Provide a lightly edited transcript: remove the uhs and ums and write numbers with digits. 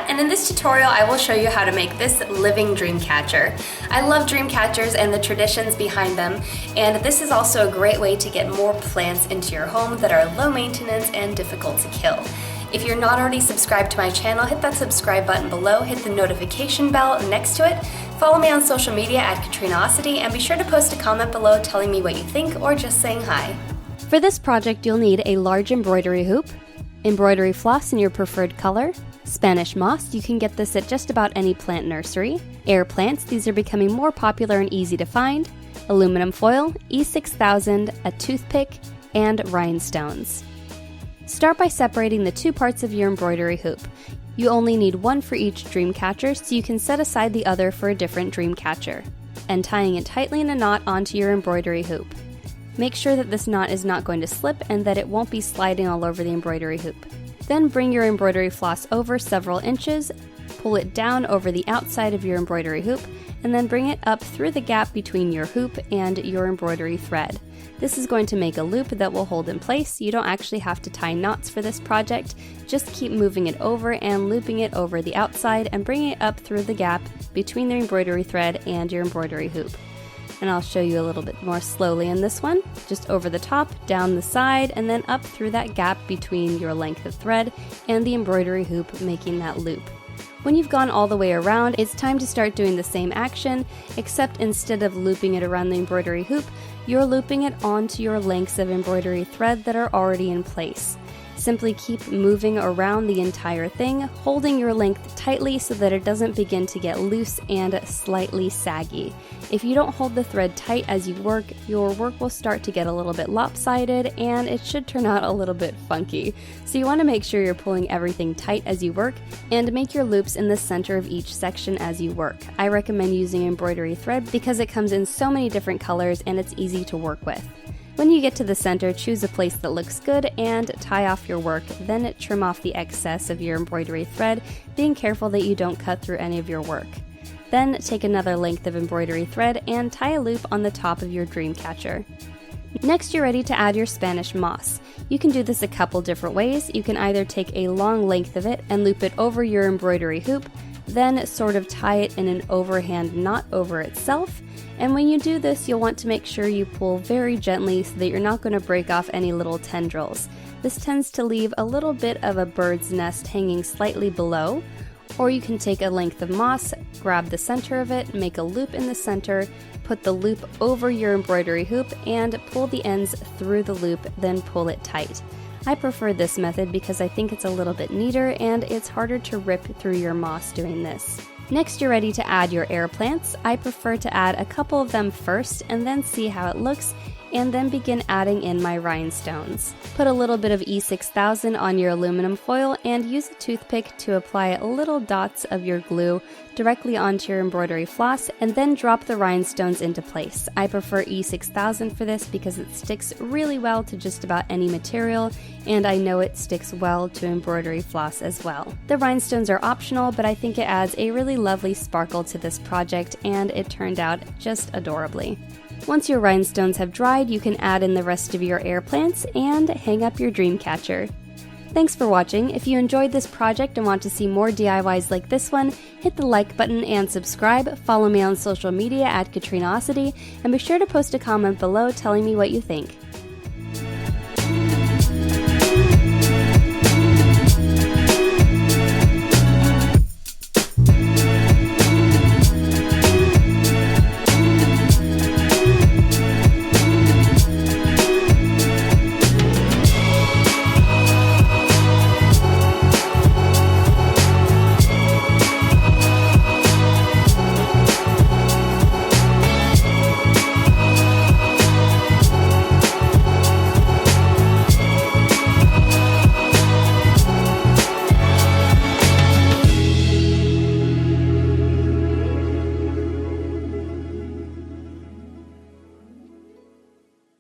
Kat, and in this tutorial I will show you how to make this living dream catcher. I love dream catchers and the traditions behind them, and this is also a great way to get more plants into your home that are low maintenance and difficult to kill. If you're not already subscribed to my channel, hit that subscribe button below, hit the notification bell next to it, follow me on social media at Katrinaosity, and be sure to post a comment below telling me what you think or just saying hi. For this project, you'll need a large embroidery hoop, embroidery floss in your preferred color, Spanish moss, you can get this at just about any plant nursery, air plants, these are becoming more popular and easy to find, aluminum foil, E6000, a toothpick, and rhinestones. Start by separating the two parts of your embroidery hoop. You only need one for each dream catcher, so you can set aside the other for a different dream catcher, and tying it tightly in a knot onto your embroidery hoop. Make sure that this knot is not going to slip and that it won't be sliding all over the embroidery hoop. Then bring your embroidery floss over several inches, pull it down over the outside of your embroidery hoop, and then bring it up through the gap between your hoop and your embroidery thread. This is going to make a loop that will hold in place. You don't actually have to tie knots for this project, just keep moving it over and looping it over the outside and bringing it up through the gap between the embroidery thread and your embroidery hoop. And I'll show you a little bit more slowly in this one, just over the top, down the side, and then up through that gap between your length of thread and the embroidery hoop, making that loop. When you've gone all the way around, it's time to start doing the same action, except instead of looping it around the embroidery hoop, you're looping it onto your lengths of embroidery thread that are already in place. Simply keep moving around the entire thing, holding your length tightly so that it doesn't begin to get loose and slightly saggy. If you don't hold the thread tight as you work, your work will start to get a little bit lopsided and it should turn out a little bit funky. So you want to make sure you're pulling everything tight as you work and make your loops in the center of each section as you work. I recommend using embroidery thread because it comes in so many different colors and it's easy to work with. When you get to the center, choose a place that looks good and tie off your work, then trim off the excess of your embroidery thread, being careful that you don't cut through any of your work. Then take another length of embroidery thread and tie a loop on the top of your dream catcher. Next, you're ready to add your Spanish moss. You can do this a couple different ways. You can either take a long length of it and loop it over your embroidery hoop, then sort of tie it in an overhand knot over itself. And when you do this, you'll want to make sure you pull very gently so that you're not going to break off any little tendrils. This tends to leave a little bit of a bird's nest hanging slightly below. Or you can take a length of moss, grab the center of it, make a loop in the center, put the loop over your embroidery hoop, and pull the ends through the loop, then pull it tight. I prefer this method because I think it's a little bit neater and it's harder to rip through your moss doing this. Next, you're ready to add your air plants. I prefer to add a couple of them first and then see how it looks, and then begin adding in my rhinestones. Put a little bit of E6000 on your aluminum foil and use a toothpick to apply little dots of your glue directly onto your embroidery floss and then drop the rhinestones into place. I prefer E6000 for this because it sticks really well to just about any material, and I know it sticks well to embroidery floss as well. The rhinestones are optional, but I think it adds a really lovely sparkle to this project and it turned out just adorably. Once your rhinestones have dried, you can add in the rest of your air plants and hang up your dream catcher. Thanks for watching. If you enjoyed this project and want to see more DIYs like this one, hit the like button and subscribe, follow me on social media at Katrinaosity, and be sure to post a comment below telling me what you think.